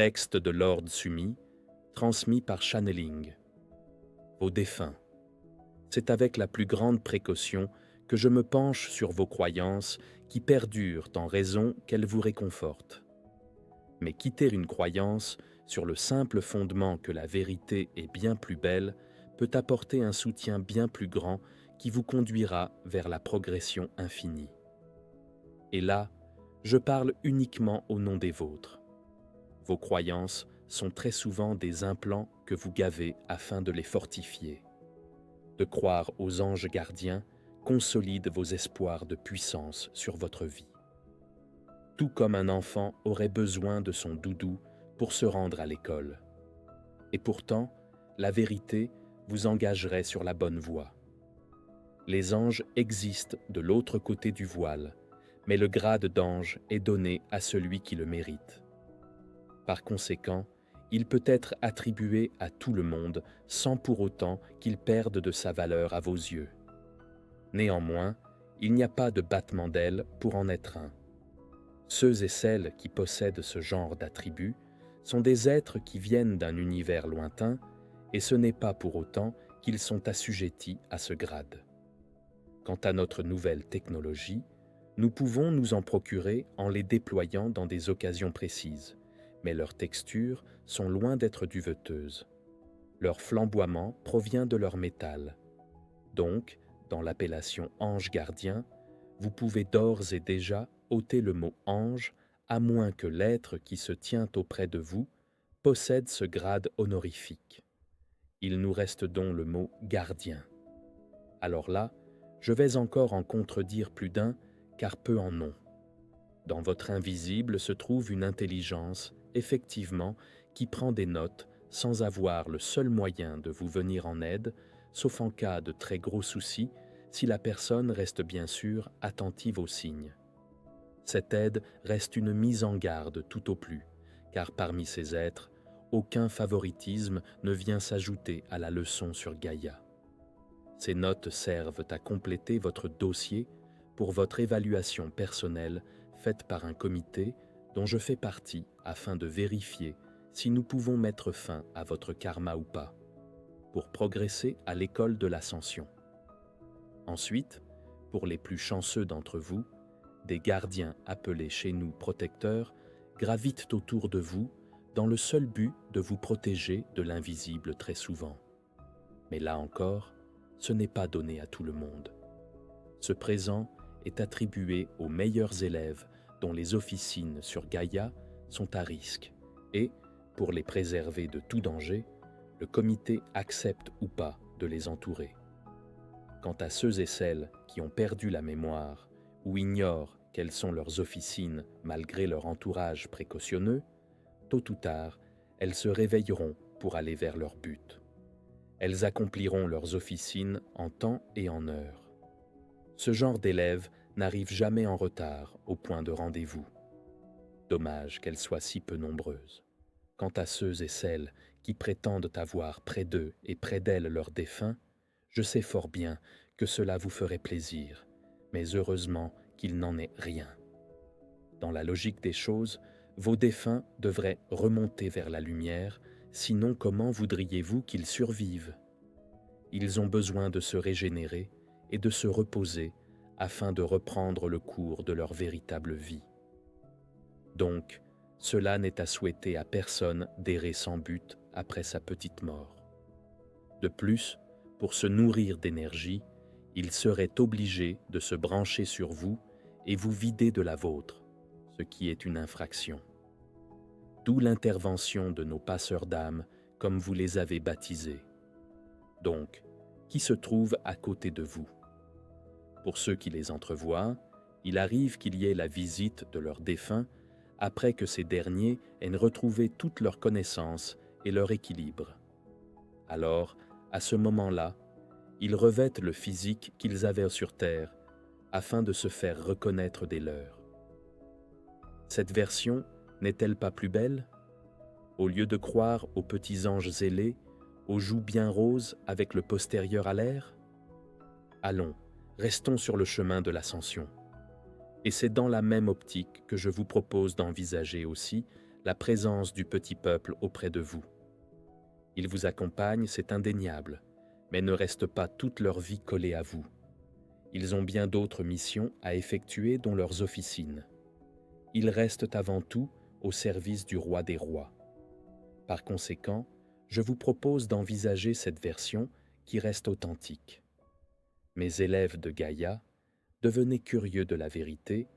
Texte de Lord Sumi, transmis par channeling. Vos défunts. C'est avec la plus grande précaution que je me penche sur vos croyances qui perdurent en raison qu'elles vous réconfortent. Mais quitter une croyance sur le simple fondement que la vérité est bien plus belle peut apporter un soutien bien plus grand qui vous conduira vers la progression infinie. Et là, je parle uniquement au nom des vôtres. Vos croyances sont très souvent des implants que vous gavez afin de les fortifier. De croire aux anges gardiens consolide vos espoirs de puissance sur votre vie. Tout comme un enfant aurait besoin de son doudou pour se rendre à l'école. Et pourtant, la vérité vous engagerait sur la bonne voie. Les anges existent de l'autre côté du voile, mais le grade d'ange est donné à celui qui le mérite. Par conséquent, il peut être attribué à tout le monde sans pour autant qu'il perde de sa valeur à vos yeux. Néanmoins, il n'y a pas de battement d'ailes pour en être un. Ceux et celles qui possèdent ce genre d'attributs sont des êtres qui viennent d'un univers lointain et ce n'est pas pour autant qu'ils sont assujettis à ce grade. Quant à notre nouvelle technologie, nous pouvons nous en procurer en les déployant dans des occasions précises, mais leurs textures sont loin d'être duveteuses. Leur flamboiement provient de leur métal. Donc, dans l'appellation ange gardien, vous pouvez d'ores et déjà ôter le mot ange, à moins que l'être qui se tient auprès de vous possède ce grade honorifique. Il nous reste donc le mot gardien. Alors là, je vais encore en contredire plus d'un, car peu en ont. Dans votre invisible se trouve une intelligence, effectivement, qui prend des notes sans avoir le seul moyen de vous venir en aide, sauf en cas de très gros soucis, si la personne reste bien sûr attentive aux signes. Cette aide reste une mise en garde tout au plus, car parmi ces êtres, aucun favoritisme ne vient s'ajouter à la leçon sur Gaïa. Ces notes servent à compléter votre dossier pour votre évaluation personnelle faite par un comité dont je fais partie afin de vérifier si nous pouvons mettre fin à votre karma ou pas, pour progresser à l'école de l'ascension. Ensuite, pour les plus chanceux d'entre vous, des gardiens appelés chez nous protecteurs gravitent autour de vous dans le seul but de vous protéger de l'invisible très souvent. Mais là encore, ce n'est pas donné à tout le monde. Ce présent est attribué aux meilleurs élèves dont les officines sur Gaïa sont à risque et, pour les préserver de tout danger, le comité accepte ou pas de les entourer. Quant à ceux et celles qui ont perdu la mémoire ou ignorent quelles sont leurs officines malgré leur entourage précautionneux, tôt ou tard, elles se réveilleront pour aller vers leur but. Elles accompliront leurs officines en temps et en heure. Ce genre d'élèves n'arrive jamais en retard au point de rendez-vous. Dommage qu'elles soient si peu nombreuses. Quant à ceux et celles qui prétendent avoir près d'eux et près d'elles leurs défunts, je sais fort bien que cela vous ferait plaisir, mais heureusement qu'il n'en est rien. Dans la logique des choses, vos défunts devraient remonter vers la lumière, sinon comment voudriez-vous qu'ils survivent? Ils ont besoin de se régénérer et de se reposer afin de reprendre le cours de leur véritable vie. Donc, cela n'est à souhaiter à personne d'errer sans but après sa petite mort. De plus, pour se nourrir d'énergie, il serait obligé de se brancher sur vous et vous vider de la vôtre, ce qui est une infraction. D'où l'intervention de nos passeurs d'âme, comme vous les avez baptisés. Donc, qui se trouve à côté de vous? Pour ceux qui les entrevoient, il arrive qu'il y ait la visite de leurs défunts après que ces derniers aient retrouvé toute leur connaissance et leur équilibre. Alors, à ce moment-là, ils revêtent le physique qu'ils avaient sur Terre afin de se faire reconnaître des leurs. Cette version n'est-elle pas plus belle? Au lieu de croire aux petits anges zélés, aux joues bien roses avec le postérieur à l'air? Allons, restons sur le chemin de l'ascension. Et c'est dans la même optique que je vous propose d'envisager aussi la présence du petit peuple auprès de vous. Ils vous accompagnent, c'est indéniable, mais ne restent pas toute leur vie collés à vous. Ils ont bien d'autres missions à effectuer dont leurs officines. Ils restent avant tout au service du roi des rois. Par conséquent, je vous propose d'envisager cette version qui reste authentique. Mes élèves de Gaïa, devenez curieux de la vérité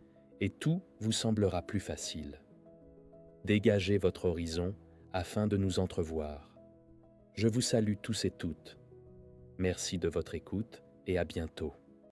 et tout vous semblera plus facile. Dégagez votre horizon afin de nous entrevoir. Je vous salue tous et toutes. Merci de votre écoute et à bientôt.